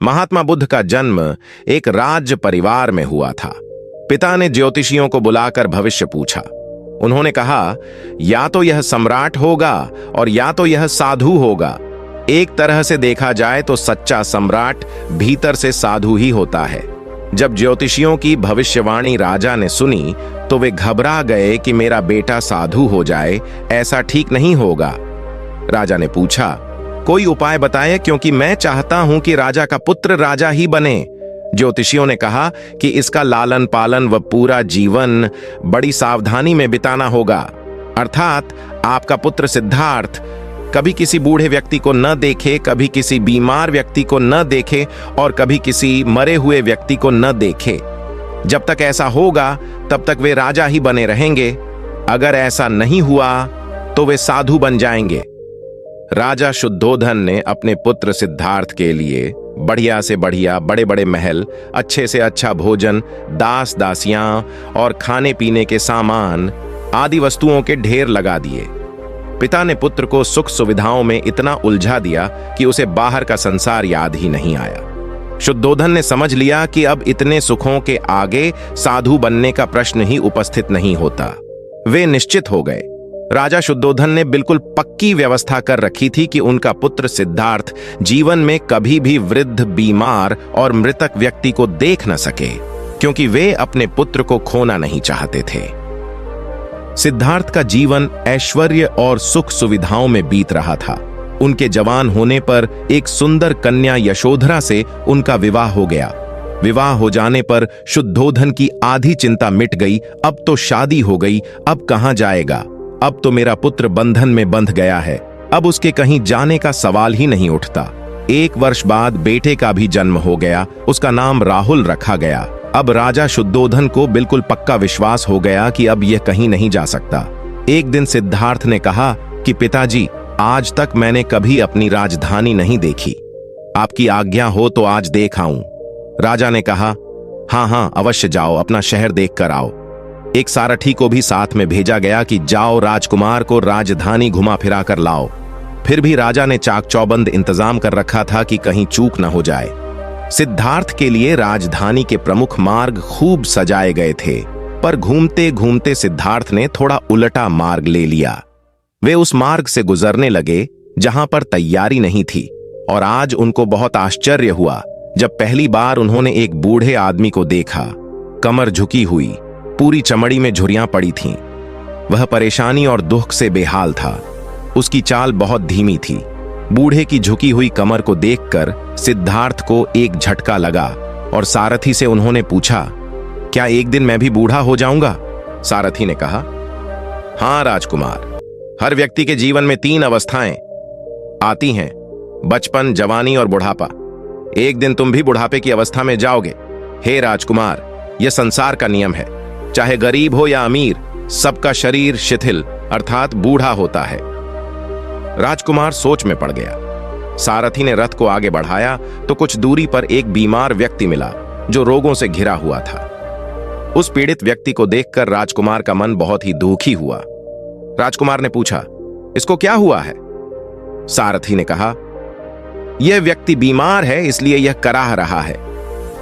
महात्मा बुद्ध का जन्म एक राज्य परिवार में हुआ था। पिता ने ज्योतिषियों को बुलाकर भविष्य पूछा। उन्होंने कहा, या तो यह सम्राट होगा और या तो यह साधु होगा। एक तरह से देखा जाए तो सच्चा सम्राट भीतर से साधु ही होता है। जब ज्योतिषियों की भविष्यवाणी राजा ने सुनी तो वे घबरा गए कि मेरा बेटा साधु हो जाए, ऐसा ठीक नहीं होगा। राजा ने पूछा, कोई उपाय बताएं, क्योंकि मैं चाहता हूं कि राजा का पुत्र राजा ही बने। ज्योतिषियों ने कहा कि इसका लालन पालन व पूरा जीवन बड़ी सावधानी में बिताना होगा। अर्थात आपका पुत्र सिद्धार्थ कभी किसी बूढ़े व्यक्ति को न देखे, कभी किसी बीमार व्यक्ति को न देखे और कभी किसी मरे हुए व्यक्ति को न देखे। जब तक ऐसा होगा तब तक वे राजा ही बने रहेंगे। अगर ऐसा नहीं हुआ तो वे साधु बन जाएंगे। राजा शुद्धोधन ने अपने पुत्र सिद्धार्थ के लिए बढ़िया से बढ़िया बड़े बड़े महल, अच्छे से अच्छा भोजन, दास दासियां और खाने पीने के सामान आदि वस्तुओं के ढेर लगा दिए। पिता ने पुत्र को सुख सुविधाओं में इतना उलझा दिया कि उसे बाहर का संसार याद ही नहीं आया। शुद्धोधन ने समझ लिया कि अब इतने सुखों के आगे साधु बनने का प्रश्न ही उपस्थित नहीं होता। वे निश्चित हो गए। राजा शुद्धोधन ने बिल्कुल पक्की व्यवस्था कर रखी थी कि उनका पुत्र सिद्धार्थ जीवन में कभी भी वृद्ध, बीमार और मृतक व्यक्ति को देख न सके, क्योंकि वे अपने पुत्र को खोना नहीं चाहते थे। सिद्धार्थ का जीवन ऐश्वर्य और सुख सुविधाओं में बीत रहा था। उनके जवान होने पर एक सुंदर कन्या यशोधरा से उनका विवाह हो गया। विवाह हो जाने पर शुद्धोधन की आधी चिंता मिट गई। अब तो शादी हो गई, अब कहां जाएगा? अब तो मेरा पुत्र बंधन में बंध गया है, अब उसके कहीं जाने का सवाल ही नहीं उठता। 1 वर्ष बाद बेटे का भी जन्म हो गया। उसका नाम राहुल रखा गया। अब राजा शुद्धोधन को बिल्कुल पक्का विश्वास हो गया कि अब यह कहीं नहीं जा सकता। एक दिन सिद्धार्थ ने कहा कि पिताजी, आज तक मैंने कभी अपनी राजधानी नहीं देखी। आपकी आज्ञा हो तो आज देख आऊं। राजा ने कहा, हाँ हाँ अवश्य जाओ, अपना शहर देख कर आओ। एक सारथी को भी साथ में भेजा गया कि जाओ राजकुमार को राजधानी घुमा फिरा कर लाओ। फिर भी राजा ने चाक चौबंद इंतजाम कर रखा था कि कहीं चूक न हो जाए। सिद्धार्थ के लिए राजधानी के प्रमुख मार्ग खूब सजाए गए थे, पर घूमते घूमते सिद्धार्थ ने थोड़ा उल्टा मार्ग ले लिया। वे उस मार्ग से गुजरने लगे जहां पर तैयारी नहीं थी, और आज उनको बहुत आश्चर्य हुआ जब पहली बार उन्होंने एक बूढ़े आदमी को देखा। कमर झुकी हुई, पूरी चमड़ी में झुर्रियां पड़ी थीं। वह परेशानी और दुख से बेहाल था। उसकी चाल बहुत धीमी थी। बूढ़े की झुकी हुई कमर को देखकर सिद्धार्थ को एक झटका लगा और सारथी से उन्होंने पूछा, क्या एक दिन मैं भी बूढ़ा हो जाऊंगा? सारथी ने कहा, हां राजकुमार, हर व्यक्ति के जीवन में 3 अवस्थाएं आती हैं, बचपन, जवानी और बुढ़ापा। एक दिन तुम भी बुढ़ापे की अवस्था में जाओगे। हे राजकुमार, यह संसार का नियम है। चाहे गरीब हो या अमीर, सबका शरीर शिथिल अर्थात बूढ़ा होता है। राजकुमार सोच में पड़ गया। सारथी ने रथ को आगे बढ़ाया तो कुछ दूरी पर एक बीमार व्यक्ति मिला जो रोगों से घिरा हुआ था। उस पीड़ित व्यक्ति को देखकर राजकुमार का मन बहुत ही दुखी हुआ। राजकुमार ने पूछा, इसको क्या हुआ है? सारथी ने कहा, यह व्यक्ति बीमार है, इसलिए यह कराह रहा है।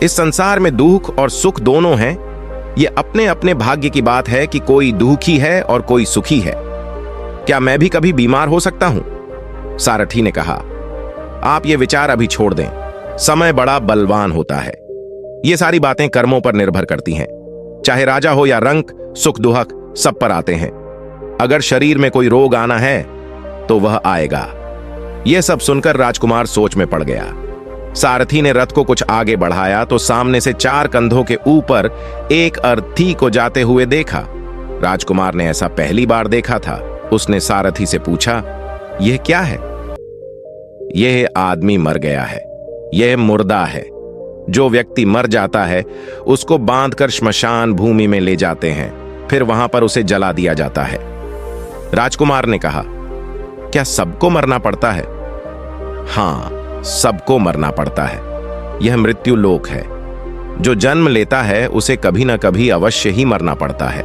इस संसार में दुख और सुख दोनों हैं। यह अपने अपने भाग्य की बात है कि कोई दुखी है और कोई सुखी है। क्या मैं भी कभी बीमार हो सकता हूं? सारथी ने कहा, आप ये विचार अभी छोड़ दें। समय बड़ा बलवान होता है। ये सारी बातें कर्मों पर निर्भर करती हैं। चाहे राजा हो या रंक, सुख दुहक सब पर आते हैं। अगर शरीर में कोई रोग आना है तो वह आएगा। यह सब सुनकर राजकुमार सोच में पड़ गया। सारथी ने रथ को कुछ आगे बढ़ाया तो सामने से 4 कंधों के ऊपर एक अर्थी को जाते हुए देखा। राजकुमार ने ऐसा पहली बार देखा था। उसने सारथी से पूछा, यह क्या है? यह आदमी मर गया है, यह मुर्दा है। जो व्यक्ति मर जाता है उसको बांधकर श्मशान भूमि में ले जाते हैं, फिर वहां पर उसे जला दिया जाता है। राजकुमार ने कहा, क्या सबको मरना पड़ता है? हां, सबको मरना पड़ता है। यह मृत्यु लोक है। जो जन्म लेता है उसे कभी ना कभी अवश्य ही मरना पड़ता है।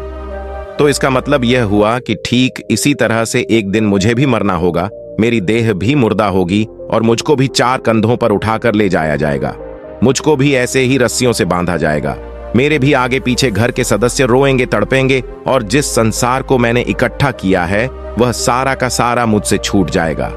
तो इसका मतलब यह हुआ कि ठीक इसी तरह से एक दिन मुझे भी मरना होगा। मेरी देह भी मुर्दा होगी और मुझको भी 4 कंधों पर उठाकर ले जाया जाएगा। मुझको भी ऐसे ही रस्सियों से बांधा जाएगा। मेरे भी आगे पीछे घर के सदस्य रोएंगे, तड़पेंगे और जिस संसार को मैंने इकट्ठा किया है वह सारा का सारा मुझसे छूट जाएगा।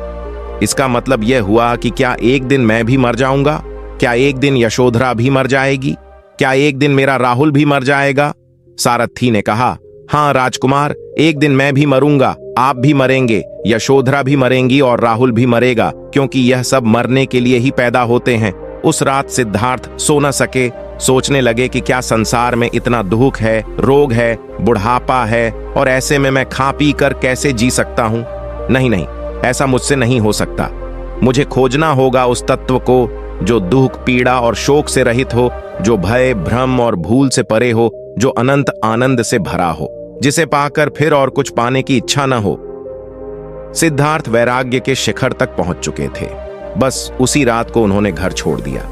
इसका मतलब यह हुआ कि क्या एक दिन मैं भी मर जाऊंगा? क्या एक दिन यशोधरा भी मर जाएगी? क्या एक दिन मेरा राहुल भी मर जाएगा? सारथी ने कहा, हाँ राजकुमार, एक दिन मैं भी मरूंगा, आप भी मरेंगे, यशोधरा भी मरेंगी और राहुल भी मरेगा, क्योंकि यह सब मरने के लिए ही पैदा होते हैं। उस रात सिद्धार्थ सो न सके। सोचने लगे कि क्या संसार में इतना दुख है, रोग है, बुढ़ापा है और ऐसे में मैं खा पी कर कैसे जी सकता हूं? नहीं नहीं, ऐसा मुझसे नहीं हो सकता। मुझे खोजना होगा उस तत्व को जो दुख, पीड़ा और शोक से रहित हो, जो भय, भ्रम और भूल से परे हो, जो अनंत आनंद से भरा हो, जिसे पाकर फिर और कुछ पाने की इच्छा न हो। सिद्धार्थ वैराग्य के शिखर तक पहुंच चुके थे। बस उसी रात को उन्होंने घर छोड़ दिया।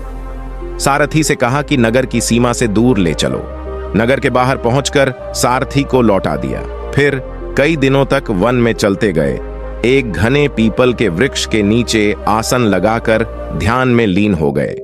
सारथी से कहा कि नगर की सीमा से दूर ले चलो। नगर के बाहर पहुंचकर सारथी को लौटा दिया। फिर कई दिनों तक वन में चलते गए। एक घने पीपल के वृक्ष के नीचे आसन लगाकर ध्यान में लीन हो गए।